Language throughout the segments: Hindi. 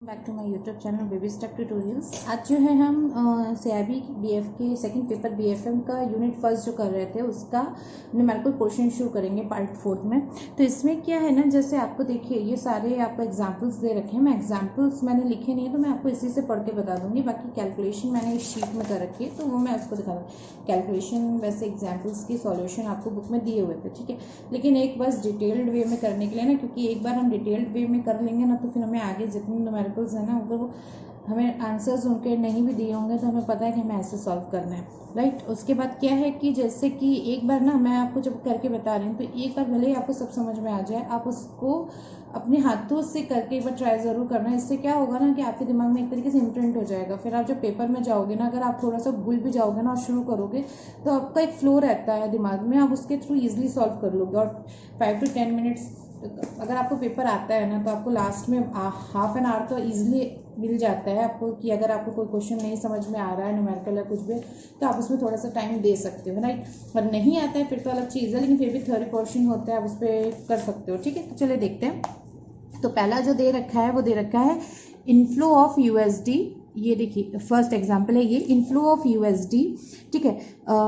Back to my YouTube channel baby step tutorials. आज जो है हम सीआईबी बीएफ के सेकंड पेपर बीएफएम का यूनिट फर्स्ट जो कर रहे थे उसका न्यूमेरिकल पोर्शन शुरू करेंगे पार्ट 4 में। तो इसमें क्या है ना, जैसे आपको देखिए ये सारे आपको एग्जांपल्स दे रखे हैं। मैं एग्जांपल्स मैंने लिखे नहीं है तो मैं आपको इसी से पढ़ के बता दूंगी। बाकी कैलकुलेशन मैंने इस शीट में कर रखी है तो वो मैं आपको दिखा दूँगी। कैलकुलेशन वैसे एग्जाम्पल्स की सॉल्यूशन आपको बुक में दिए हुए थे, ठीक है। लेकिन एक बस डिटेल्ड वे में करने के लिए ना, क्योंकि एक बार हम डिटेल्ड वे में कर लेंगे ना तो फिर हमें आगे जितने न्यूमेरिकल्स है ना, अगर हमें आंसर्स उनके नहीं भी दिए होंगे तो हमें पता है कि हमें ऐसे सॉल्व करना है, राइट। उसके बाद क्या है कि जैसे कि एक बार ना मैं आपको जब करके बता रही हूँ तो एक बार भले ही आपको सब समझ में आ जाए, आप उसको अपने हाथों से करके एक बार ट्राई ज़रूर करना है। इससे क्या होगा ना कि आपके दिमाग में एक तरीके से इम्प्रिंट हो जाएगा। फिर आप जब पेपर में जाओगे ना, अगर आप थोड़ा सा भूल भी जाओगे ना और शुरू करोगे तो आपका एक फ्लो रहता है दिमाग में, आप उसके थ्रू ईजिली सॉल्व कर लोगे। और 5 to 10 मिनट्स अगर आपको पेपर आता है ना तो आपको लास्ट में हाफ एन आवर तो ईजिली मिल जाता है आपको, कि अगर आपको कोई क्वेश्चन नहीं समझ में आ रहा है न्यूमेरिकल या कुछ भी तो आप उसमें थोड़ा सा टाइम दे सकते हो, राइट। और नहीं आता है फिर तो अलग चीज़ है, लेकिन फिर भी थ्योरी पोर्शन होता है, आप उस पर कर सकते हो, ठीक है। तो चलिए देखते हैं। तो पहला जो दे रखा है वो दे रखा है इनफ्लो ऑफ यूएसडी। ये देखिए फर्स्ट एग्जांपल है ये इनफ्लो ऑफ यूएसडी, ठीक है।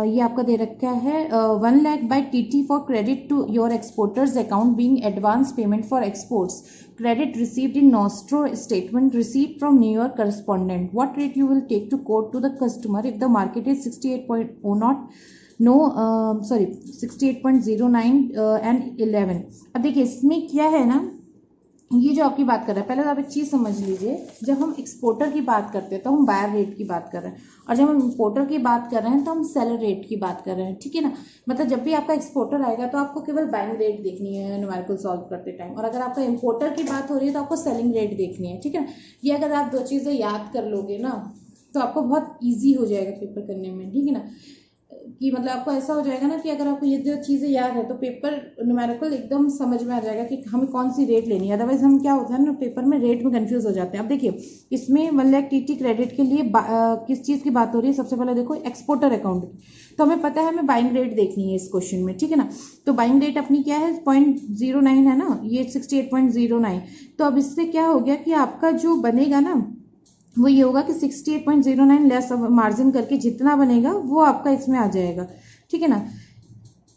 ये आपका दे रखा है 1 lakh by TT for credit to your exporters account being advance payment for exports, credit received in nostro statement received from New York correspondent. What rate you will take to quote to the customer if the market is 68.00 no 68.09 and 11। अब देखिए इसमें क्या है ना, ये जो आपकी बात कर रहा है, पहले तो आप एक चीज़ समझ लीजिए, जब हम एक्सपोर्टर की बात करते हैं तो हम बायर रेट की बात कर रहे हैं, और जब हम इंपोर्टर की बात कर रहे हैं तो हम सेलर रेट की बात कर रहे हैं, ठीक है ना। मतलब जब भी आपका एक्सपोर्टर आएगा तो आपको केवल बाइंग रेट देखनी है न्यूमेरिकल सॉल्व करते टाइम, और अगर आपका इंपोर्टर की बात हो रही है तो आपको सेलिंग रेट देखनी है, ठीक है। ये अगर आप दो चीज़ें याद कर लोगे ना तो आपको बहुत ईजी हो जाएगा पेपर करने में, ठीक है ना। कि मतलब आपको ऐसा हो जाएगा ना कि अगर आपको ये जो चीज़ें याद है तो पेपर न्यूमेरिकल एकदम समझ में आ जाएगा कि हमें कौन सी रेट लेनी है। अदरवाइज हम क्या होता है ना, पेपर में रेट में कंफ्यूज हो जाते हैं। अब देखिए इसमें 1 लाख टीटी क्रेडिट के लिए किस चीज़ की बात हो रही है, सबसे पहले देखो एक्सपोर्टर अकाउंट की। तो हमें पता है हमें बाइंग रेट देखनी है इस क्वेश्चन में, ठीक है ना। तो बाइंग रेट अपनी क्या है 0.09 है ना, ये 68.09। तो अब इससे क्या हो गया कि आपका जो बनेगा ना वो ये होगा कि 68.09 लेस मार्जिन करके जितना बनेगा वो आपका इसमें आ जाएगा, ठीक है ना।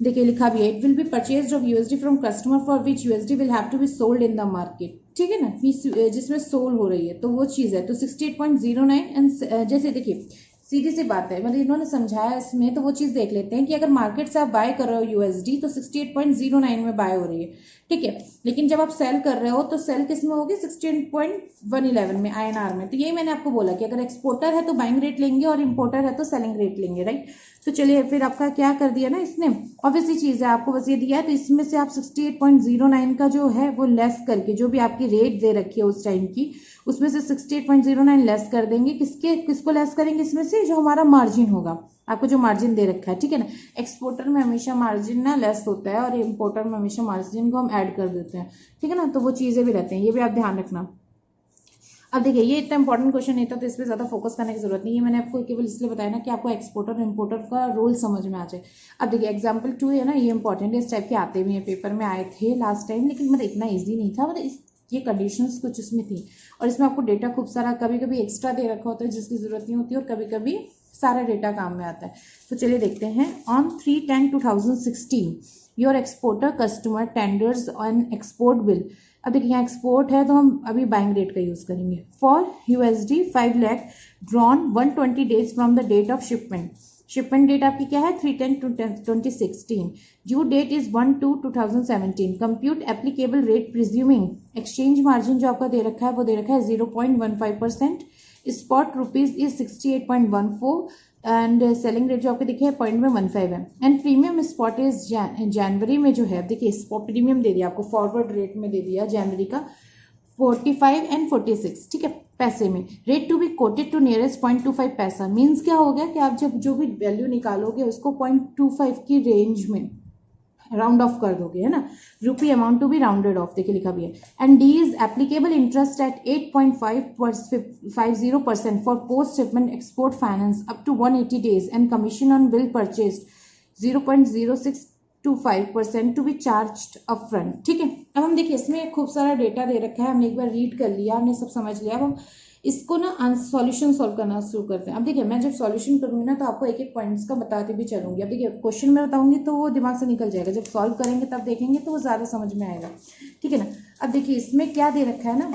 देखिए लिखा भी है it will be purchased of USD from customer for which USD will have to be sold in the market, ठीक है ना। जिसमें सोल हो रही है तो वो चीज़ है। तो 68.09 एंड जैसे देखिए सीधी सी बात है, मतलब इन्होंने समझाया इसमें, तो वो चीज़ देख लेते हैं कि अगर मार्केट से आप बाय कर रहे हो यूएसडी तो 68.09 में बाय हो रही है, ठीक है। लेकिन जब आप सेल कर रहे हो तो सेल किस में होगी 16.111 में आईएनआर में। तो यही मैंने आपको बोला कि अगर एक्सपोर्टर है तो बाइंग रेट लेंगे और इंपोर्टर है तो सेलिंग रेट लेंगे, राइट। तो चलिए फिर आपका क्या कर दिया ना इसने, ऑब्वियसली चीज़ है, आपको बस ये दिया है तो इसमें से आप 68.09 का जो है वो लेस करके जो भी आपकी रेट दे रखी है उस टाइम की उसमें से 68.09 लेस कर देंगे। किसको लेस करेंगे इसमें से, जो हमारा मार्जिन होगा, आपको जो मार्जिन दे रखा है, ठीक है ना। एक्सपोर्टर में हमेशा मार्जिन ना लेस होता है और इंपोर्टर में हमेशा मार्जिन को हम ऐड कर देते हैं, ठीक है ना। तो वो चीज़ें भी रहते हैं, ये भी आप ध्यान रखना। अब देखिए ये इतना इंपॉर्टेंट क्वेश्चन नहीं था तो इस पर ज़्यादा फोकस करने की जरूरत नहीं है। मैंने आपको केवल इसलिए बताया ना कि आपको एक्सपोर्टर और इंपोर्टर का रोल समझ में आ जाए। अब देखिए एग्जाम्पल 2 है ना, ये इंपॉर्टेंट है, इस टाइप के आते भी हैं, पेपर में आए थे लास्ट टाइम, लेकिन मतलब इतना ईजी नहीं था, मतलब ये कंडीशंस कुछ इसमें थी। और इसमें आपको डेटा खूब सारा कभी कभी एक्स्ट्रा दे रखा होता है जिसकी जरूरत नहीं होती, और कभी कभी सारा डेटा काम में आता है। तो चलिए देखते हैं। On 3/10/2016 your exporter customer tenders on export bill. अब देखिए यहाँ एक्सपोर्ट है तो हम अभी बाइंग रेट का यूज़ करेंगे। For USD 5 lakh drawn 120 days from the date of shipment. Shipment date आपकी क्या है 3/10/2016। Due date is 1/2/2017। Compute applicable rate presuming exchange margin जो आपका दे रखा है वो दे रखा है 0.15%। Spot rupees is 68.14 and selling rate जो आपके दिखे 0.15 है। एंड प्रीमियम स्पॉट इज जनवरी में जो है, देखिए स्पॉट प्रीमियम दे दिया आपको, फॉरवर्ड रेट में दे दिया जनवरी का 45 एंड 46, ठीक है, पैसे में। Rate to be quoted to nearest 0.25 paisa. Means क्या हो गया कि आप जब जो भी वैल्यू निकालोगे उसको 0.25 की रेंज में राउंड ऑफ कर दोगे, है ना। Rupee amount to be rounded off, देखिए लिखा भी है। And D is applicable interest at 8.550% for post shipment export finance up to 180 days and commission on bill purchase 0.0625% to be charge up front, ठीक है। अब हम देखिए इसमें एक खूब सारा डेटा दे रखा है, हमने एक बार रीड कर लिया, हमने सब समझ लिया। अब हम इसको ना सॉल्यूशन सॉल्व करना शुरू करते हैं। अब देखिए मैं जब सॉल्यूशन करूंगी ना तो आपको एक एक पॉइंट्स का बताते भी चलूंगी। अब देखिए क्वेश्चन में बताऊंगी तो वो दिमाग से निकल जाएगा, जब सॉल्व करेंगे तब देखेंगे तो वो ज़्यादा समझ में आएगा, ठीक है ना। अब देखिए इसमें क्या दे रखा है ना,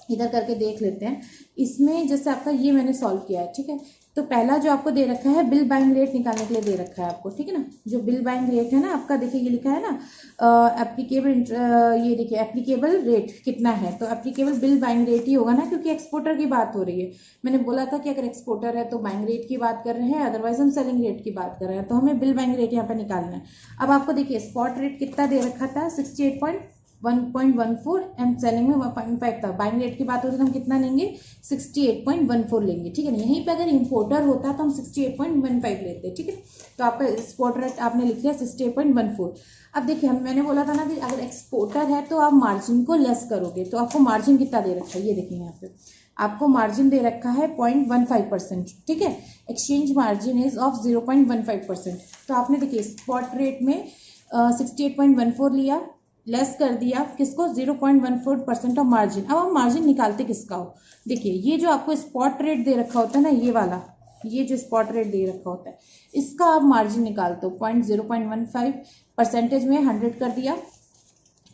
इधर करके देख लेते हैं। इसमें जैसे आपका ये मैंने सॉल्व किया है, ठीक है। तो पहला जो आपको दे रखा है बिल बाइंग रेट निकालने के लिए दे रखा है आपको, ठीक है ना। जो बिल बाइंग रेट है ना आपका, देखिए ये लिखा है ना एप्लीकेबल, ये देखिए एप्लीकेबल रेट कितना है, तो एप्लीकेबल बिल बाइंग रेट ही होगा ना, क्योंकि एक्सपोर्टर की बात हो रही है। मैंने बोला था कि अगर एक्सपोर्टर है तो बाइंग रेट की बात कर रहे हैं, अदरवाइज हम सेलिंग रेट की बात कर रहे हैं, तो हमें बिल बाइंग रेट यहाँ पे निकालना है। अब आपको देखिए स्पॉट रेट कितना दे रखा था, 68.1.14 एंड सेलिंग में 1.5 था। बाइंग रेट की बात होती है तो हम कितना लेंगे, 68.14 लेंगे, ठीक है ना। यहीं पे अगर इंपोर्टर होता तो हम 68.15 लेते, ठीक है। तो आपका स्पॉट रेट आपने लिख लिया 68.14। अब देखिए मैंने बोला था ना कि अगर एक्सपोर्टर है तो आप मार्जिन को लेस करोगे, तो आपको मार्जिन कितना दे रखा है, ये देखिए यहाँ पे आपको मार्जिन दे रखा है 0.15%, ठीक है। Exchange margin is of 0.15%। तो आपने देखिए स्पॉट रेट में 68.14 लिया, लेस कर दिया किसको, 0.14% ऑफ मार्जिन। अब हम मार्जिन निकालते किसका हो, देखिए ये जो आपको स्पॉट रेट दे रखा होता है ना, ये वाला, ये जो स्पॉट रेट दे रखा होता है इसका आप मार्जिन निकालते हो। 0.15 परसेंटेज में 100 कर दिया,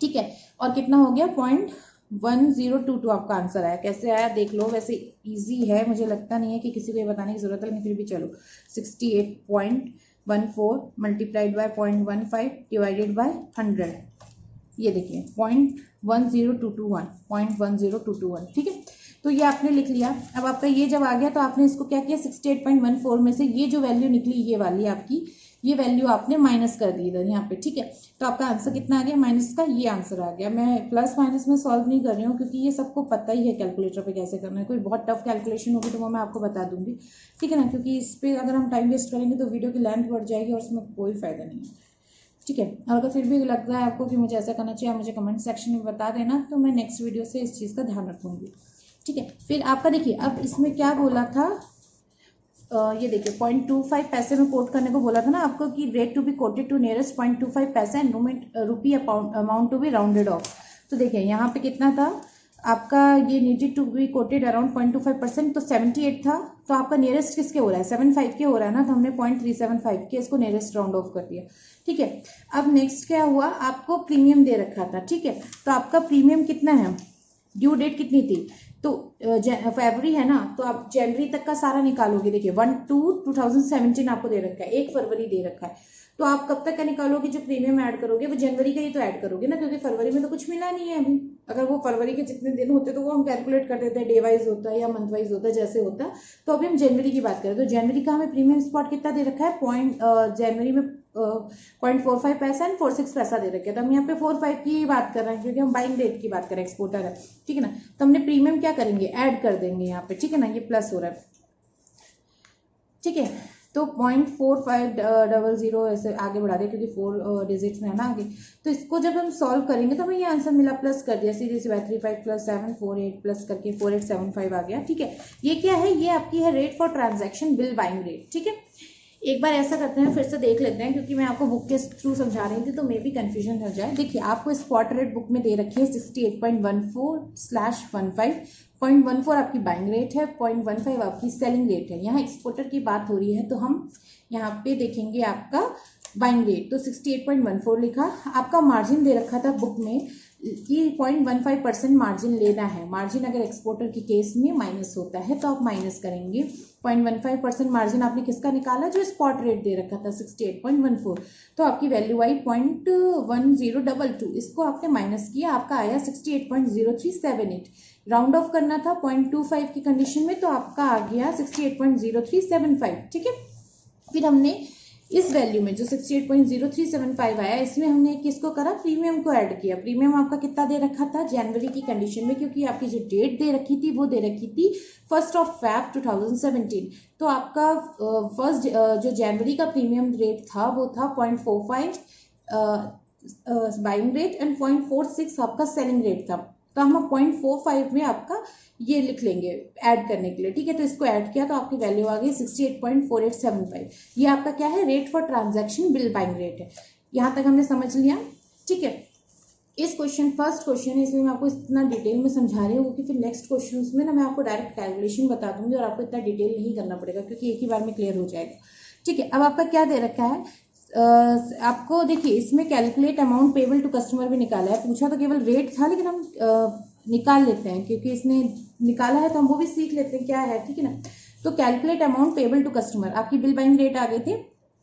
ठीक है, और कितना हो गया 0.1022 आपका आंसर आया। कैसे आया देख लो, वैसे इजी है, मुझे लगता नहीं है कि किसी को ये बताने की जरूरत है, लेकिन फिर भी चलो 68.14 मल्टीप्लाइड बाय 0.15 डिवाइडेड बाय 100, ये देखिए 0.10221, ठीक है। तो ये आपने लिख लिया। अब आपका ये जब आ गया तो आपने इसको क्या किया, 68.14 में से ये जो वैल्यू निकली ये वाली आपकी, ये वैल्यू आपने माइनस कर दी इधर यहाँ पे, ठीक है। तो आपका आंसर कितना आ गया, माइनस का ये आंसर आ गया। मैं प्लस माइनस में सॉल्व नहीं कर रही हूँ क्योंकि ये सबको पता ही है कैलकुलेटर पे कैसे करना है। कोई बहुत टफ कैलकुलेशन होगी तो वो मैं आपको बता दूंगी, ठीक है ना, क्योंकि इस पर अगर हम टाइम वेस्ट करेंगे तो वीडियो की लेंथ बढ़ जाएगी और उसमें कोई फायदा नहीं है, ठीक है। और अगर फिर भी लगता है आपको कि मुझे ऐसा करना चाहिए, आप मुझे कमेंट सेक्शन में बता देना, तो मैं नेक्स्ट वीडियो से इस चीज़ का ध्यान रखूंगी, ठीक है। फिर आपका देखिए अब इसमें क्या बोला था, ये देखिए 0.25 पैसे में कोट करने को बोला था ना आपको कि rate to be quoted to nearest 0.25 paise and rupee amount to be rounded off. तो देखिए यहाँ पे कितना था आपका, ये needed to be quoted around 0.25%, तो 78 था। तो आपका नियरेस्ट किसके हो रहा है, 75 के हो रहा है ना, तो हमने 0.375 के इसको नियरेस्ट राउंड ऑफ कर दिया, ठीक है। अब नेक्स्ट क्या हुआ, आपको प्रीमियम दे रखा था, ठीक है। तो आपका प्रीमियम कितना है, ड्यू डेट कितनी थी, तो फरवरी है ना, तो आप जनवरी तक का सारा निकालोगे। देखिए 1/2/2017 आपको दे रखा है, 1 फरवरी दे रखा है, तो आप कब तक का निकालोगे, जो प्रीमियम ऐड करोगे वो जनवरी का ही तो ऐड करोगे ना, क्योंकि फरवरी में तो कुछ मिला नहीं है अभी। अगर वो फरवरी के जितने दिन होते तो वो हम कैलकुलेट कर देते हैं, डे वाइज होता है या मंथ वाइज होता है, जैसे होता। तो अभी हम जनवरी की बात करें तो जनवरी का हमें प्रीमियम स्पॉट कितना दे रखा है, जनवरी में 0.45 पैसा एंड 46 पैसा दे रखे हैं। तो हम यहाँ पे 45 की बात कर रहे हैं क्योंकि हम बाइंग रेट की बात कर रहे हैं, एक्सपोर्टर है, ठीक है ना। तो हमने प्रीमियम क्या करेंगे, ऐड कर देंगे यहाँ पे, ठीक है ना, ये प्लस हो रहा है, ठीक है। तो 0.4500 ऐसे आगे बढ़ा दिया क्योंकि 4 डिजिट्स में है ना आगे। तो इसको जब हम सॉल्व करेंगे तो हमें ये आंसर मिला, प्लस कर दिया सीधे से 35 + 7 48 प्लस करके 4875 आ गया, ठीक है। ये क्या है, ये आपकी है rate for transaction bill buying rate, ठीक है। एक बार ऐसा करते हैं, फिर से देख लेते हैं, क्योंकि मैं आपको बुक के थ्रू समझा रही थी तो मे भी कंफ्यूजन हो जाए। देखिए आपको स्पॉट रेट बुक में दे रखी है 68.14/15, 0.14 आपकी बाइंग रेट है, 0.15 आपकी सेलिंग रेट है। यहाँ एक्सपोर्टर की बात हो रही है तो हम यहाँ पे देखेंगे आपका बाइंग रेट, तो 68.14 लिखा। आपका मार्जिन दे रखा था बुक में कि 0.15% मार्जिन लेना है। मार्जिन अगर एक्सपोर्टर की केस में माइनस होता है तो आप माइनस करेंगे। 0.15% मार्जिन आपने किसका निकाला, जो स्पॉट रेट दे रखा था 68.14, तो आपकी वैल्यू आई 0.1022, इसको आपने माइनस किया, आपका आया 68.0378। राउंड ऑफ करना था 0.25 की कंडीशन में, तो आपका आ गया 68.0375, ठीक है। फिर हमने इस वैल्यू में जो 68.0375 आया, इसमें हमने किसको करा, प्रीमियम को ऐड किया। प्रीमियम आपका कितना दे रखा था जनवरी की कंडीशन में, क्योंकि आपकी जो डेट दे रखी थी वो दे रखी थी 1 Feb 2017। तो आपका फर्स्ट जो जनवरी का प्रीमियम रेट था वो था 0.45 बाइंग रेट एंड 0.46 आपका सेलिंग रेट था। तो हम 0.45 में आपका ये लिख लेंगे ऐड करने के लिए, ठीक है। तो इसको ऐड किया तो आपकी वैल्यू आ गई 68.4875। ये आपका क्या है, rate for transaction bill buying rate है। यहाँ तक हमने समझ लिया, ठीक है। इस क्वेश्चन फर्स्ट क्वेश्चन है, इसलिए मैं आपको इतना डिटेल में समझा रही हूँ कि फिर नेक्स्ट क्वेश्चन में ना मैं आपको डायरेक्ट कैलकुलेशन बता दूंगी और आपको इतना डिटेल नहीं करना पड़ेगा क्योंकि एक ही बार में क्लियर हो जाएगा। ठीक है, अब आपका क्या दे रखा है, आपको देखिए इसमें calculate amount payable to customer भी निकाला है। पूछा तो केवल रेट था, लेकिन हम निकाल लेते हैं क्योंकि इसने निकाला है तो हम वो भी सीख लेते हैं क्या है। ठीक है ना, तो calculate amount payable to customer, आपकी बिल बाइंग रेट आ गई थी।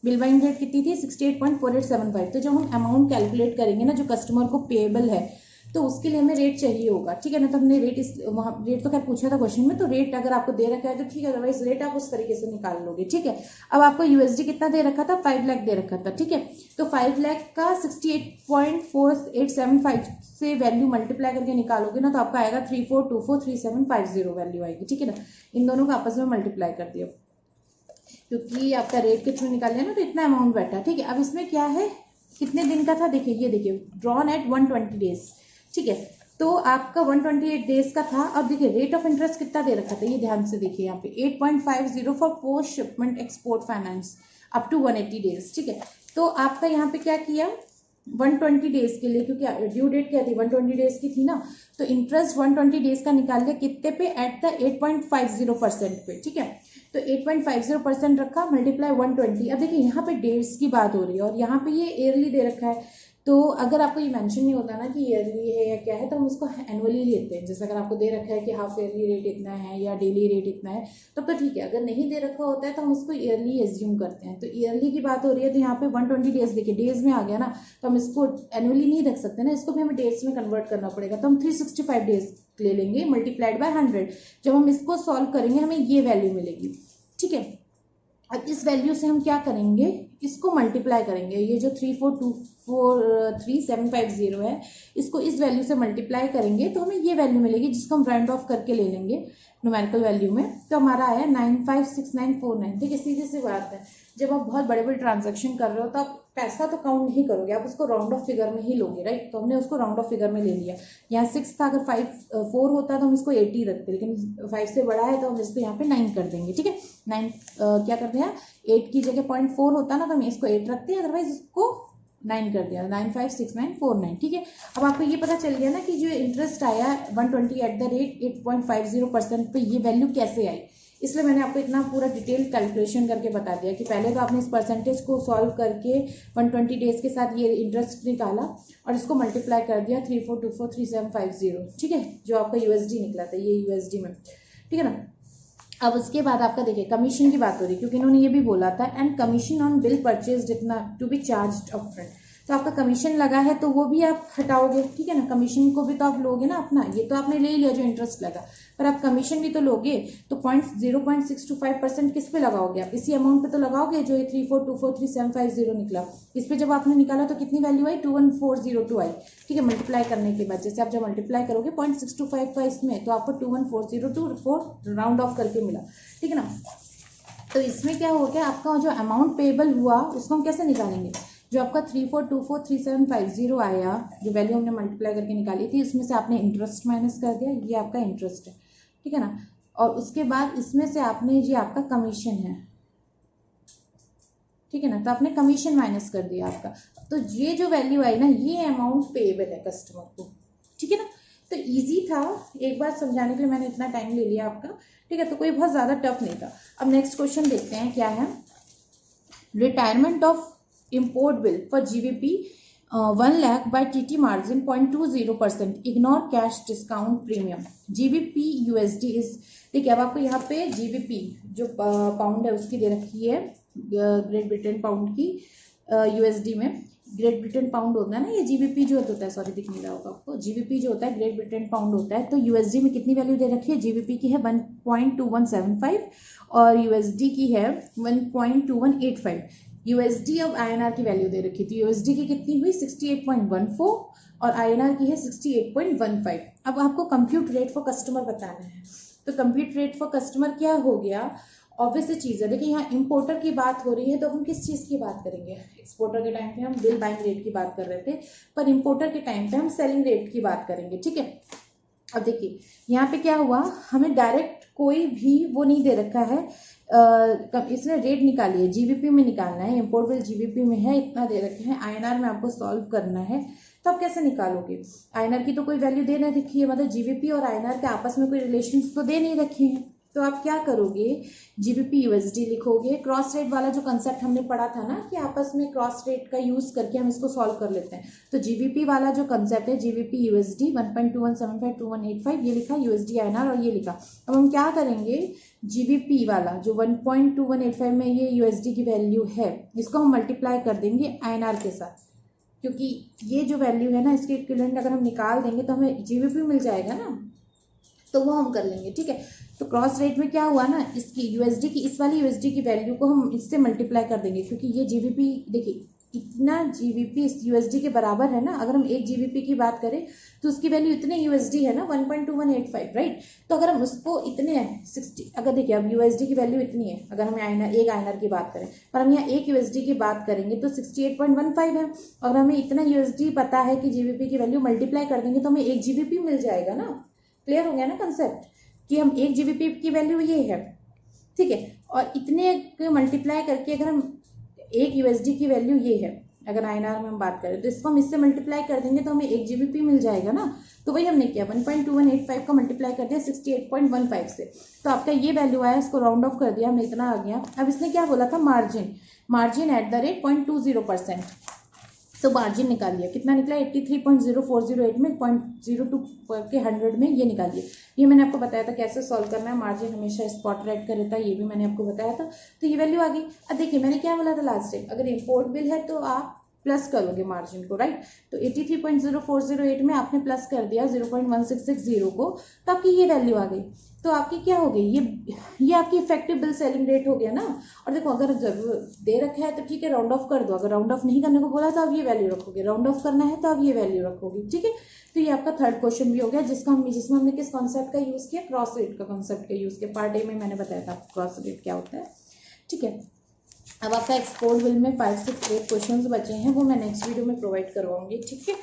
बिल बाइंग रेट कितनी थी 68.4875। तो जब हम अमाउंट कैलकुलेट करेंगे ना जो कस्टमर को पेबल है, तो उसके लिए हमें रेट चाहिए होगा। ठीक है ना, तो हमने रेट वहाँ रेट तो खैर पूछा था क्वेश्चन में, तो रेट अगर आपको दे रखा है तो ठीक है, अदरवाइज रेट आप उस तरीके से निकाल लोगे। ठीक है, अब आपको यूएसडी कितना दे रखा था, 5 लाख दे रखा था। ठीक है, तो 5 लाख का 68.4875 से वैल्यू मल्टीप्लाई करके निकालोगे ना तो आपका आएगा 34243750 वैल्यू आएगी। ठीक है ना, इन दोनों का आपस में मल्टीप्लाई कर दिया क्योंकि आपका रेट के थ्रू निकाल लिया ना, तो इतना अमाउंट बैठा। ठीक है, अब इसमें क्या है, कितने दिन का था, देखिए ये देखिए ड्रॉन एट 120 डेज। ठीक है, तो आपका 128 डेज का था। अब देखिए रेट ऑफ इंटरेस्ट कितना दे रखा था, ये ध्यान से देखिए यहाँ पे 8.50 for post shipment export finance up to 180 days. ठीक है, तो आपका यहाँ पे क्या किया 120 डेज के लिए, क्योंकि ड्यू डेट क्या थी 120 डेज की थी ना, तो इंटरेस्ट 120 डेज का निकाल लिया कितने पे, एट द 8.50% पे। ठीक है, तो 8.50% रखा मल्टीप्लाई 120। अब देखिए यहाँ पे डेट्स की बात हो रही है और यहाँ पे ये ईयरली दे रखा है, तो अगर आपको ये मेंशन नहीं होता ना कि ईयरली है या क्या है तो हम उसको एनुअली लेते हैं। जैसे अगर आपको दे रखा है कि हाफ ईयरली रेट इतना है या डेली रेट इतना है तब तो ठीक है, अगर नहीं दे रखा होता है तो हम उसको ईयरली एज्यूम करते हैं। तो ईयरली की बात हो रही है तो यहाँ पे 120 डेज देखिए डेज में आ गया ना, तो हम इसको एनुअली नहीं रख सकते ना, इसको भी हमें डेज में कन्वर्ट करना पड़ेगा। तो हम 365 डेज ले लेंगे मल्टीप्लाइड बाय 100। जब हम इसको सॉल्व करेंगे हमें ये वैल्यू मिलेगी। ठीक है, अब इस वैल्यू से हम क्या करेंगे, इसको मल्टीप्लाई करेंगे, ये जो 34243750 है इसको इस वैल्यू से मल्टीप्लाई करेंगे तो हमें ये वैल्यू मिलेगी जिसको हम राउंड ऑफ करके ले लेंगे न्यूमेरिकल वैल्यू में। तो हमारा आया 956949। ठीक है, सीधी सी बात है, जब आप बहुत बड़े बड़े ट्रांजेक्शन कर रहे हो तो आप पैसा तो काउंट नहीं करोगे, आप उसको राउंड ऑफ फिगर में ही लोगे, राइट। तो हमने उसको राउंड ऑफ फिगर में ले लिया। यहाँ 6 था, अगर 4 होता तो हम इसको 80 रखते, लेकिन 5 से बड़ा है तो हम इसको यहाँ पे 9 कर देंगे। ठीक है, 9 क्या करते हैं, 8 की जगह 0.4 होता ना तो हम इसको 8 रखते हैं, अदरवाइज इसको 9 कर दिया, 956949। ठीक है, अब आपको ये पता चल गया ना कि जो इंटरेस्ट आया 120 एट द रेट 8.50% पे ये वैल्यू कैसे आई। इसलिए मैंने आपको इतना पूरा डिटेल कैलकुलेशन करके बता दिया कि पहले तो आपने इस परसेंटेज को सॉल्व करके 120 डेज के साथ ये इंटरेस्ट निकाला और इसको मल्टीप्लाई कर दिया 34243750। ठीक है, जो आपका यूएसडी निकला था ये यूएसडी में। ठीक है ना, अब उसके बाद आपका देखिए कमीशन की बात हो रही, क्योंकि इन्होंने ये भी बोला था and commission on bill purchase इतना टू बी चार्ज अपफ्रंट। तो आपका कमीशन लगा है तो वो भी आप हटाओगे। ठीक है ना, कमीशन को भी तो आप लोगे ना अपना, ये तो आपने ले लिया जो इंटरेस्ट लगा, पर आप कमीशन भी तो लोगे। तो 0.625% किस पे लगाओगे आप, इसी अमाउंट पे तो लगाओगे जो ये 34243750 निकला। इस पे जब आपने निकाला तो कितनी वैल्यू आई 21402 आई। ठीक है, मल्टीप्लाई करने के बाद जैसे आप जब मल्टीप्लाई करोगे 0.625 का इसमें तो आपको 21402 राउंड ऑफ करके मिला। ठीक है ना, तो इसमें क्या हो गया, आपका जो अमाउंट पेबल हुआ उसको हम कैसे निकालेंगे, जो आपका 34243750 आया, जो वैल्यू हमने मल्टीप्लाई करके निकाली थी, इसमें से आपने इंटरेस्ट माइनस कर दिया, ये आपका इंटरेस्ट है। ठीक है ना, और उसके बाद इसमें से आपने ये आपका कमीशन है। ठीक है ना, तो आपने कमीशन माइनस कर दिया आपका, तो ये जो वैल्यू आई ना ये अमाउंट पेएबल है कस्टमर को। ठीक है ना, तो इजी था, एक बार समझाने के लिए मैंने इतना टाइम ले लिया आपका। ठीक है, तो कोई बहुत ज़्यादा टफ नहीं था। अब नेक्स्ट क्वेश्चन देखते हैं क्या है, retirement of import bill for GBP 1 lakh by TT margin 0.20%, ignore cash discount premium, GBP USD is। देखिए अब आपको यहाँ पे GBP जो पाउंड है उसकी दे रखी है, ग्रेट ब्रिटेन पाउंड की USD में, ग्रेट ब्रिटेन पाउंड होता है ना, ये GBP जो होता है, सॉरी दिख नहीं रहा होगा आपको, GBP जो होता है ग्रेट ब्रिटेन पाउंड होता है। तो USD में कितनी वैल्यू दे रखी है, GBP की है 1.2175 और USD की है 1.2185। USD अब INR की वैल्यू दे रखी थी, USD की कितनी हुई 68.14 और INR की है 68.15। अब आपको कंप्यूट रेट फॉर कस्टमर बताना है, तो कंप्यूट रेट फॉर कस्टमर क्या हो गया, ऑब्वियस चीज़ है। देखिए यहाँ इंपोर्टर की बात हो रही है तो हम किस चीज़ की बात करेंगे, एक्सपोर्टर के टाइम पे हम बिल बाइंग रेट की बात कर रहे थे, पर इंपोर्टर के टाइम पे हम सेलिंग रेट की बात करेंगे। ठीक है, अब देखिए यहाँ पे क्या हुआ, हमें डायरेक्ट कोई भी वो नहीं दे रखा है, इसने रेट निकाली है, GBP में निकालना है, इंपोर्ट बिल GBP में है, इतना दे रखे हैं, INR में आपको सॉल्व करना है। तो आप कैसे निकालोगे? आईएनआर की तो कोई वैल्यू दे नहीं रखी है, मतलब जीबीपी और आईएनआर के आपस में कोई रिलेशन तो दे नहीं रखे हैं। तो आप क्या करोगे, जीबीपी यूएसडी लिखोगे। क्रॉस रेट वाला जो कंसेप्ट हमने पढ़ा था ना कि आपस में क्रॉस रेट का यूज करके हम इसको सॉल्व कर लेते हैं, तो जीबीपी वाला जो कंसेप्ट है जीबीपी यूएसडी 1.21752185 ये लिखा, यूएसडी आईएनआर और ये लिखा। अब हम क्या करेंगे, जीबीपी वाला जो 1.2185 में ये यूएसडी की वैल्यू है इसको हम मल्टीप्लाई कर देंगे आईएनआर के साथ, क्योंकि ये जो वैल्यू है ना इसके इक्विवेलेंट अगर हम निकाल देंगे तो हमें जीबीपी मिल जाएगा ना, तो वो हम कर लेंगे। ठीक है, तो क्रॉस रेट में क्या हुआ ना, इसकी यूएसडी की, इस वाली यूएसडी की वैल्यू को हम इससे मल्टीप्लाई कर देंगे, क्योंकि ये जीबीपी देखिए इतना जीबीपी इस यूएसडी के बराबर है ना। अगर हम एक जीबीपी की बात करें तो उसकी वैल्यू इतने यूएसडी है ना 1.2185, राइट। तो अगर हम उसको इतने 60, अगर देखिए अब यूएसडी की वैल्यू इतनी है, अगर हम एक आईएनआर की बात करें, पर हम यहाँ एक यूएसडी की बात करेंगे तो 68.15 है, और हमें इतना यूएसडी पता है कि जीबीपी की वैल्यू मल्टीप्लाई कर देंगे तो हमें एक जीबीपी मिल जाएगा ना। क्लियर हो गया ना कंसेप्ट, कि हम एक जीबीपी की वैल्यू ये है, ठीक है, और इतने मल्टीप्लाई करके अगर हम एक यूएसडी की वैल्यू ये है, अगर आईएनआर में हम बात करें तो इसको हम इससे मल्टीप्लाई कर देंगे तो हमें एक जीबीपी मिल जाएगा ना। तो वही हमने किया, 1.2185 का मल्टीप्लाई कर दिया 68.15 से, तो आपका ये वैल्यू आया, इसको राउंड ऑफ कर दिया, हमें इतना आ गया। अब इसने क्या बोला था, मार्जिन एट द रेट 0.20%, तो मार्जिन निकाल लिया, कितना निकला 83.0408 में 0.02 के 100 में ये निकाल लिया। ये मैंने आपको बताया था कैसे सॉल्व करना है, मार्जिन हमेशा स्पॉट रेट का रहता है, ये भी मैंने आपको बताया था। तो ये वैल्यू आ गई। अब देखिए मैंने क्या बोला था लास्ट टाइम, अगर इम्पोर्ट बिल है तो आप प्लस करोगे मार्जिन को, राइट। तो 83.0408 में आपने प्लस कर दिया 0.1660 को, तो आपकी ये वैल्यू आ गई। तो आपकी क्या हो गई, ये आपकी इफेक्टिव बिल सेलिंग रेट हो गया ना। और देखो अगर दे रखा है तो ठीक है राउंड ऑफ कर दो, अगर राउंड ऑफ नहीं करने को बोला तो आप ये वैल्यू रखोगे, राउंड ऑफ करना है तो आप ये वैल्यू रखोगे, ठीक है। तो ये आपका थर्ड क्वेश्चन भी हो गया, जिसमें हमने किस कॉन्सेप्ट का यूज किया, क्रॉस रेट का कॉन्सेप्ट का यूज किया। पार्ट ए में मैंने बताया था क्रॉस रेट क्या होता है, ठीक है। अब आपका एक्सपोर्ट बिल में 5 से 8 क्वेश्चंस बचे हैं, वो मैं नेक्स्ट वीडियो में प्रोवाइड करवाऊंगी, ठीक है।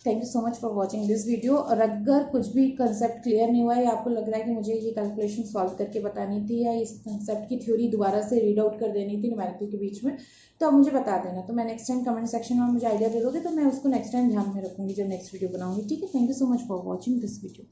Thank you so much for watching this video. और अगर कुछ भी कंसेप्ट क्लियर नहीं हुआ है या आपको लग रहा है कि मुझे ये कैलकुलेशन सॉल्व करके बतानी थी या इस कंसेप्ट की थ्योरी दोबारा से रीड आउट कर देनी थी न्यूमेरिकल के बीच में, तो आप मुझे बता देना। तो मैं नेक्स्ट टाइम कमेंट सेक्शन में मुझे आइडिया दे दोगे तो मैं उसको नेक्स्ट टाइम ध्यान में रखूंगी जब नेक्स्ट वीडियो बनाऊंगी, ठीक है। Thank you so much for watching this video.